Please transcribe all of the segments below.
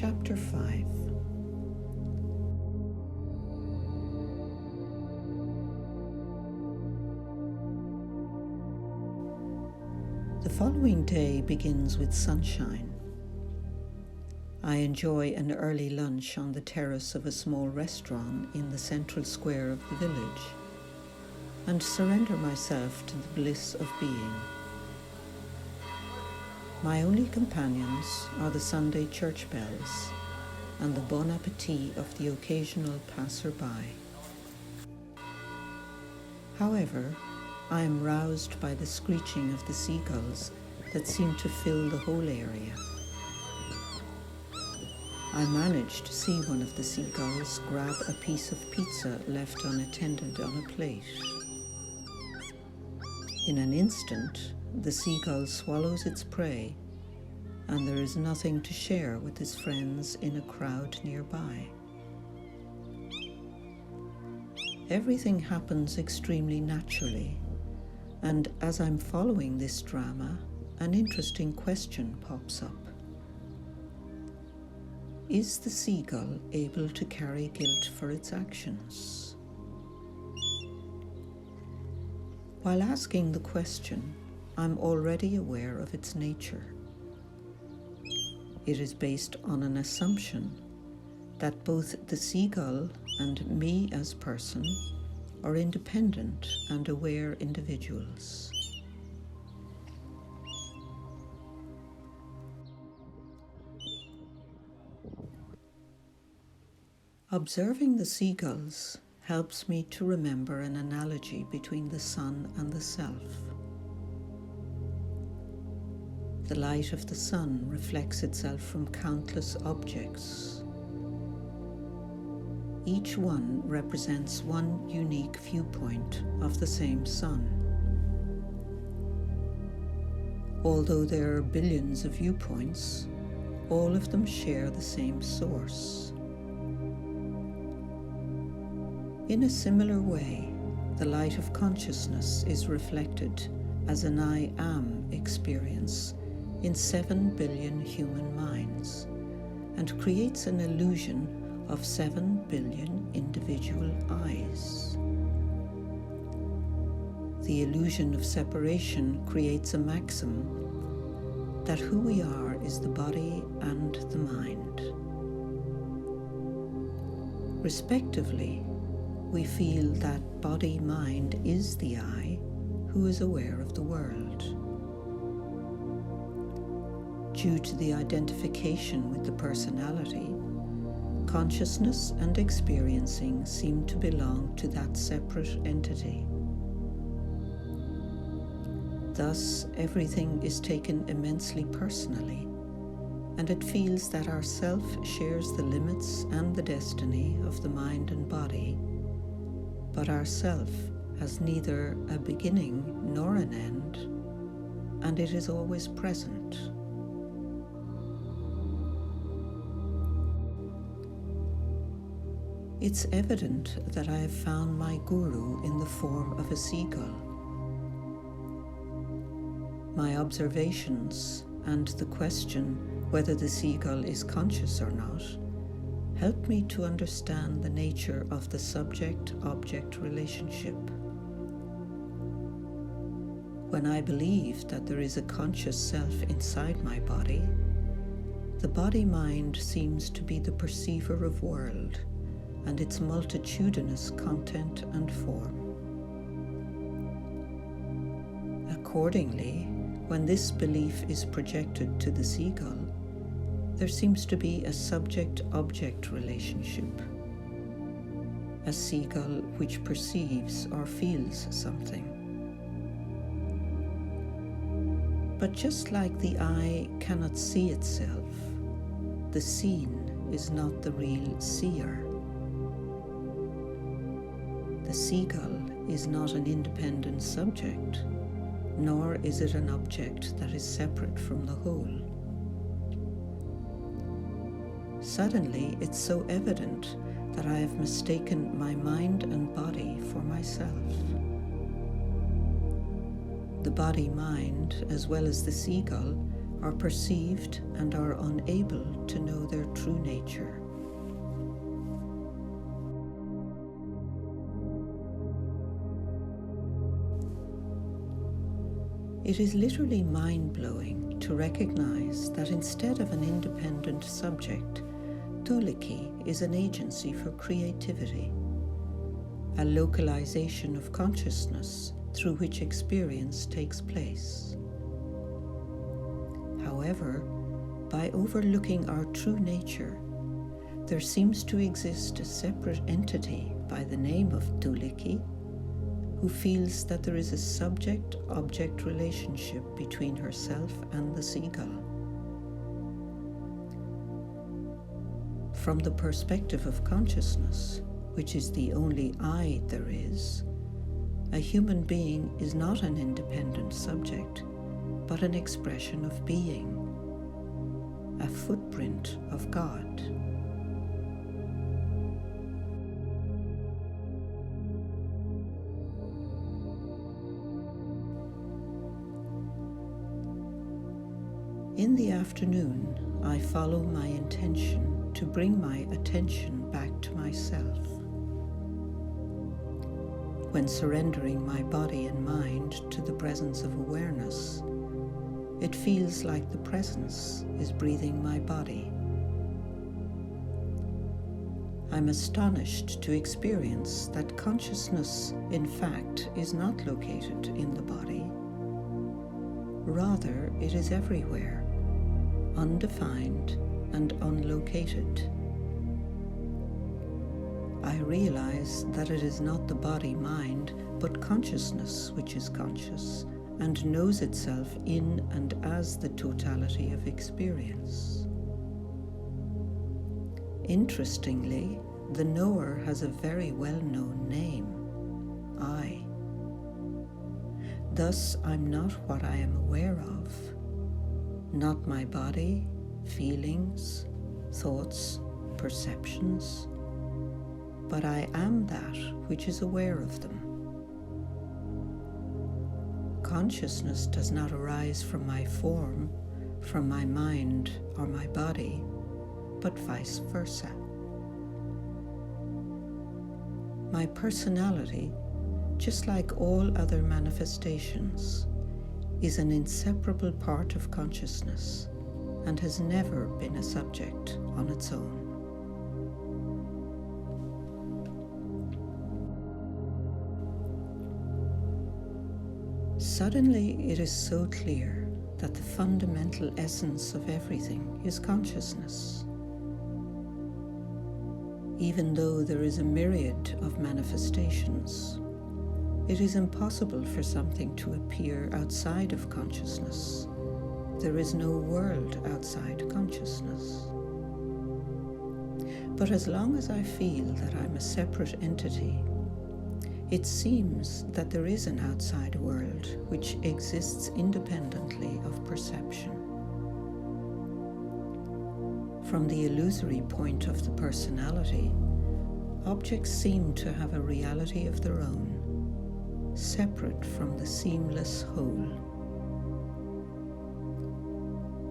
Chapter 5. The following day begins with sunshine. I enjoy an early lunch on the terrace of a small restaurant in the central square of the village and surrender myself to the bliss of being. My only companions are the Sunday church bells and the bon appetit of the occasional passer-by. However, I am roused by the screeching of the seagulls that seem to fill the whole area. I manage to see one of the seagulls grab a piece of pizza left unattended on a plate. In an instant, the seagull swallows its prey, and there is nothing to share with his friends in a crowd nearby. Everything happens extremely naturally, and as I'm following this drama, an interesting question pops up. Is the seagull able to carry guilt for its actions? While asking the question, I'm already aware of its nature. It is based on an assumption that both the seagull and me as person are independent and aware individuals. Observing the seagulls helps me to remember an analogy between the sun and the self. The light of the sun reflects itself from countless objects. Each one represents one unique viewpoint of the same sun. Although there are billions of viewpoints, all of them share the same source. In a similar way, the light of consciousness is reflected as an I am experience in 7 billion human minds and creates an illusion of 7 billion individual eyes. The illusion of separation creates a maxim that who we are is the body and the mind. Respectively, we feel that body-mind is the I who is aware of the world. Due to the identification with the personality, consciousness and experiencing seem to belong to that separate entity. Thus, everything is taken immensely personally, and it feels that our self shares the limits and the destiny of the mind and body, but our self has neither a beginning nor an end, and it is always present. It's evident that I have found my guru in the form of a seagull. My observations and the question whether the seagull is conscious or not help me to understand the nature of the subject-object relationship. When I believe that there is a conscious self inside my body, the body-mind seems to be the perceiver of world and its multitudinous content and form. Accordingly, when this belief is projected to the seagull, there seems to be a subject-object relationship, a seagull which perceives or feels something. But just like the eye cannot see itself, the seen is not the real seer. The seagull is not an independent subject, nor is it an object that is separate from the whole. Suddenly, it's so evident that I have mistaken my mind and body for myself. The body-mind, as well as the seagull, are perceived and are unable to know their true nature. It is literally mind-blowing to recognize that instead of an independent subject, Tuliki is an agency for creativity, a localization of consciousness through which experience takes place. However, by overlooking our true nature, there seems to exist a separate entity by the name of Tuliki, who feels that there is a subject-object relationship between herself and the seagull. From the perspective of consciousness, which is the only I there is, a human being is not an independent subject, but an expression of being, a footprint of God. In the afternoon, I follow my intention to bring my attention back to myself. When surrendering my body and mind to the presence of awareness, it feels like the presence is breathing my body. I'm astonished to experience that consciousness, in fact, is not located in the body. Rather, it is everywhere, undefined and unlocated. I realize that it is not the body-mind, but consciousness which is conscious and knows itself in and as the totality of experience. Interestingly, the knower has a very well-known name, I. Thus, I'm not what I am aware of, not my body, feelings, thoughts, perceptions, but I am that which is aware of them. Consciousness does not arise from my form, from my mind or my body, but vice versa. My personality, just like all other manifestations, is an inseparable part of consciousness and has never been a subject on its own. Suddenly, it is so clear that the fundamental essence of everything is consciousness. Even though there is a myriad of manifestations, it is impossible for something to appear outside of consciousness. There is no world outside consciousness. But as long as I feel that I'm a separate entity, it seems that there is an outside world which exists independently of perception. From the illusory point of the personality, objects seem to have a reality of their own, separate from the seamless whole.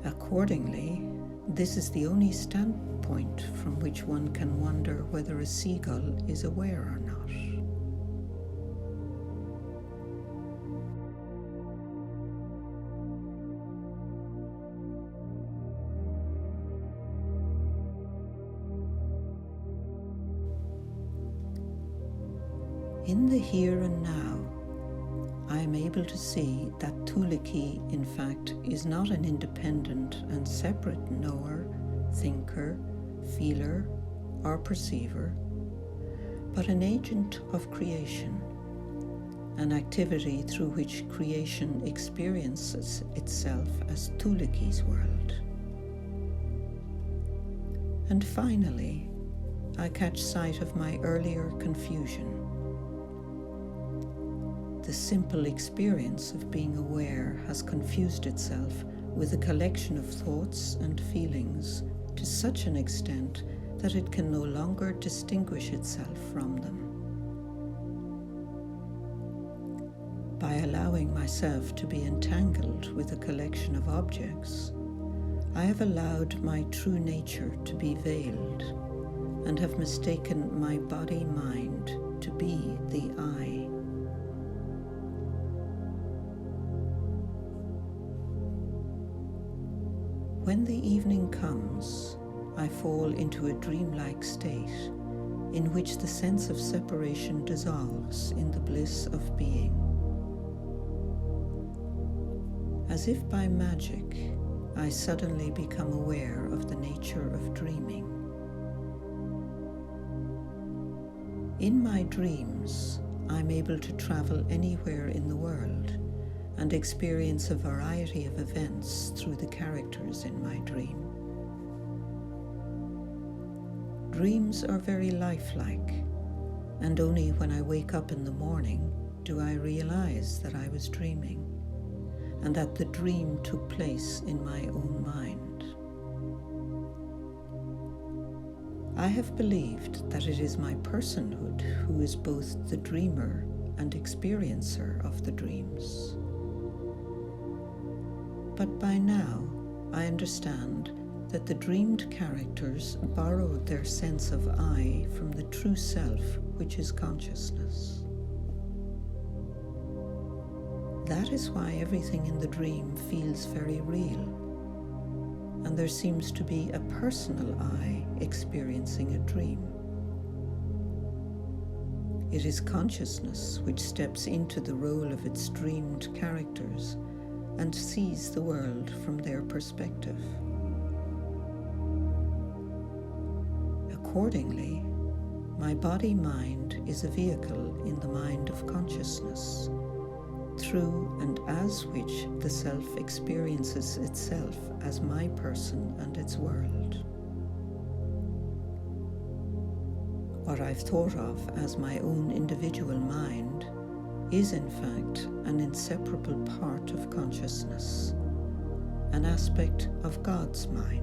Accordingly, this is the only standpoint from which one can wonder whether a seagull is aware or not. In the here and now, I am able to see that Tuliki, in fact, is not an independent and separate knower, thinker, feeler, or perceiver, but an agent of creation, an activity through which creation experiences itself as Tuliki's world. And finally, I catch sight of my earlier confusion. The simple experience of being aware has confused itself with a collection of thoughts and feelings to such an extent that it can no longer distinguish itself from them. By allowing myself to be entangled with a collection of objects, I have allowed my true nature to be veiled and have mistaken my body-mind to be the I. When the evening comes, I fall into a dreamlike state in which the sense of separation dissolves in the bliss of being. As if by magic, I suddenly become aware of the nature of dreaming. In my dreams, I'm able to travel anywhere in the world and experience a variety of events through the characters in my dream. Dreams are very lifelike, and only when I wake up in the morning do I realize that I was dreaming, and that the dream took place in my own mind. I have believed that it is my personhood who is both the dreamer and experiencer of the dreams. But by now, I understand that the dreamed characters borrowed their sense of I from the true self, which is consciousness. That is why everything in the dream feels very real, and there seems to be a personal I experiencing a dream. It is consciousness which steps into the role of its dreamed characters and sees the world from their perspective. Accordingly, my body-mind is a vehicle in the mind of consciousness, through and as which the self experiences itself as my person and its world. What I've thought of as my own individual mind is in fact an inseparable part of consciousness, an aspect of God's mind.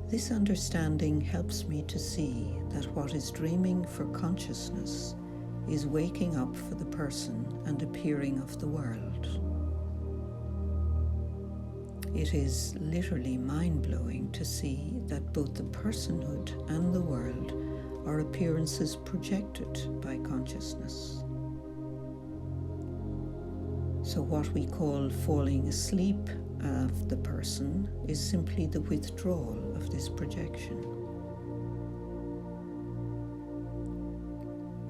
This understanding helps me to see that what is dreaming for consciousness is waking up for the person and appearing of the world. It is literally mind-blowing to see that both the personhood and the world are appearances projected by consciousness. So what we call falling asleep of the person is simply the withdrawal of this projection.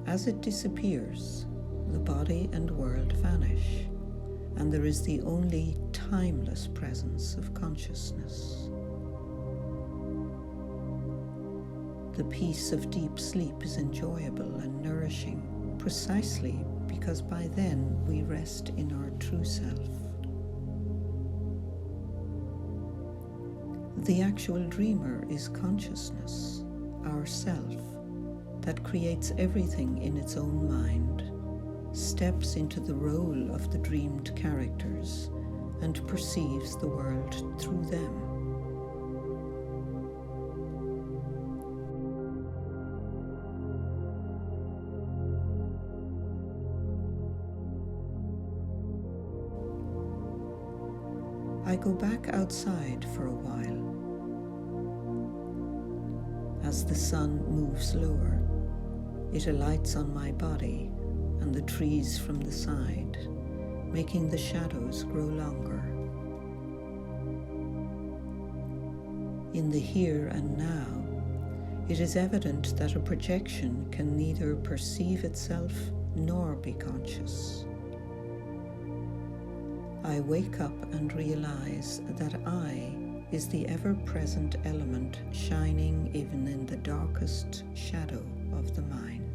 As it disappears, the body and world vanish, and there is the only timeless presence of consciousness. The peace of deep sleep is enjoyable and nourishing precisely because by then we rest in our true self. The actual dreamer is consciousness, our self, that creates everything in its own mind, steps into the role of the dreamed characters, and perceives the world through them. I go back outside for a while. As the sun moves lower, it alights on my body and the trees from the side, making the shadows grow longer. In the here and now, it is evident that a projection can neither perceive itself nor be conscious. I wake up and realize that I is the ever-present element shining even in the darkest shadow of the mind.